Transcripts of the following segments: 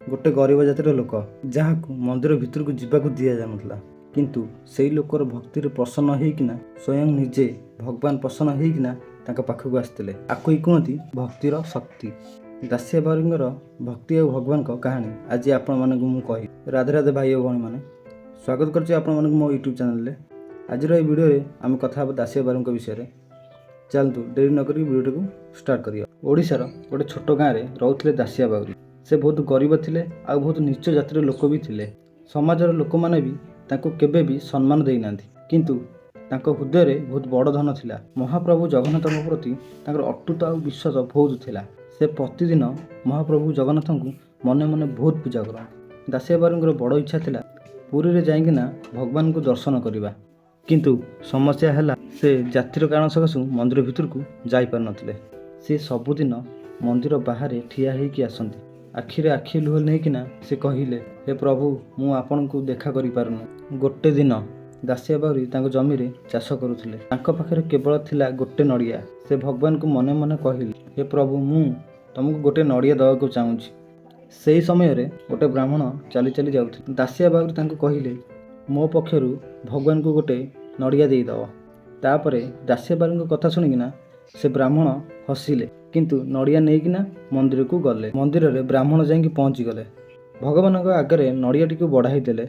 गोटे गरीब जातिर लोक जहाँ मंदिर भितर को जीवाक दि जानुला किंतु सेई लोकर भक्ति प्रसन्न होकिना स्वयं निजे भगवान प्रसन्न होकिना तांका पाखक आसते आको ही कहती भक्तिर शक्ति। दासिया बाउरींगर भक्ति और भगवान को कहानी आज आपण मानक मु कहि। राधे राधे भाई और भणी माने स्वागत करछि आपण मानक मो यूट्यूब चैनल रे। आज रो वीडियो रे आम कथा दासिया बाउरींक विषय रे। चलतु देरी न करी वीडियो को स्टार्ट करिया। ओडिशार गोटे छोट गाँव में रोते दासिया बाउरी। से बहुत गरीब थिले आ बहुत नीच जातिर लोक भी थिले। समाजर लोक माने भी तांको केबे भी सम्मान देई नांथि किंतु तांको हृदय रे बहुत बड़ धन थिला। महाप्रभु जगन्नाथ प्रति तांकर अटूट आ विश्वास बहुत थिला। से प्रतिदिन महाप्रभु जगन्नाथ को मने मने बहुत पूजा करते। दासिया बाउरींकर बड़ इच्छा थिला पुरी रे जाइकिना भगवान को दर्शन करबा किंतु समस्या हैला से जातिर कारण सकाशु मंदिर भितर को जाई पार नथिले। से सबुदिन मंदिर बाहर ठिया होइकी आसंती। आखिरे आखि लुह नेकिना से कहिले, हे प्रभु मु आपन को देखा करि पारुनु। गोटे दिन दासिया बाउरी तांको जमी रे चाष करुथिले। तांको पाखरे केवल थिला गोटे नड़िया। से भगवान को मने मने कहिले, हे प्रभु मु तुमको गोटे नड़िया दवाको चाहूछि। सेही समय रे गोटे ब्राह्मण चली चली जाउथि। दासिया बाउरी तांको कहिले, मो पक्षरु भगवान को गोटे नड़िया देई दव। तापरे दासिया बाउरी कथा सुनिकिना से ब्राह्मण हसिले किंतु नड़िया नहींकिना मंदिर को गले। मंदिर रे ब्राह्मण जाइकी पहुँची गले। भगवान आगे नड़ियाटी को बढ़ाई देले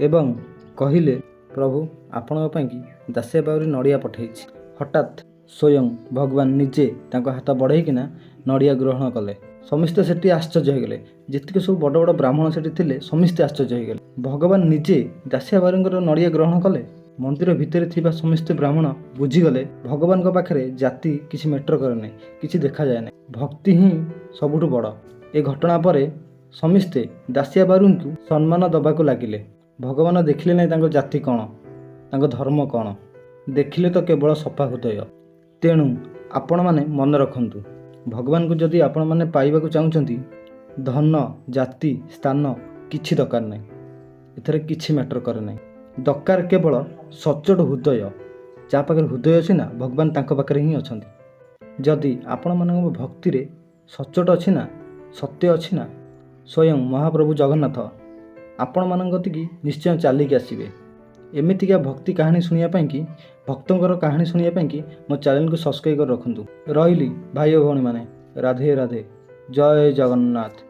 एवं कहिले, प्रभु आपण कि दासिया बाउरी नड़िया पठाइछि। हठात स्वयं भगवान निजे तांको हाथ बढ़ाईकिना नड़िया ग्रहण कले। समस्ते सेठी आश्चर्य हो गले। जितके सब बड़ बड़ ब्राह्मण सेठी थिले समस्ते आश्चर्य हो गले। भगवान निजे दासिया बाउरींकर नड़िया ग्रहण कले। मंदिर भितर थिबा समस्त ब्राह्मण बुझीगले भगवान को पाखरे जाति किसी मैटर करे नहीं, किसी देखा जाए नहीं, भक्ति ही सबुठु बड़। ए घटना परे समस्ते दासिया बाउरी को सम्मान दबाको लागिले। भगवान देखिले नहीं तांको जाति कौन, तांको धर्म कौन, देखिले तो केवल सफा हृदय। तेणु आपण माने मन रखंतु, भगवान को जदि आपण माने पाइबाकु चाहुचंती धन जाति स्थान किछि दरकार नहीं, एथरे किछि मैटर करे नहीं। दरकार केवल सचोट हृदय। जा पाखे हृदय अच्छी ना भगवान तांको पाखरे ही अछंती। जदि आपण मानक भक्ति रे सचोट अच्छी ना सत्य अच्छी ना स्वयं महाप्रभु जगन्नाथ आपण मानक कतिकी निश्चय चलिकी आसबे। एमितिका भक्ति कहानी शुणिया कि भक्तंकर कहानी शुणिया कि मो चैनल को सब्सक्राइब कर रखंतु। रहिली भाई और भौणी माने राधे राधे। जय जगन्नाथ।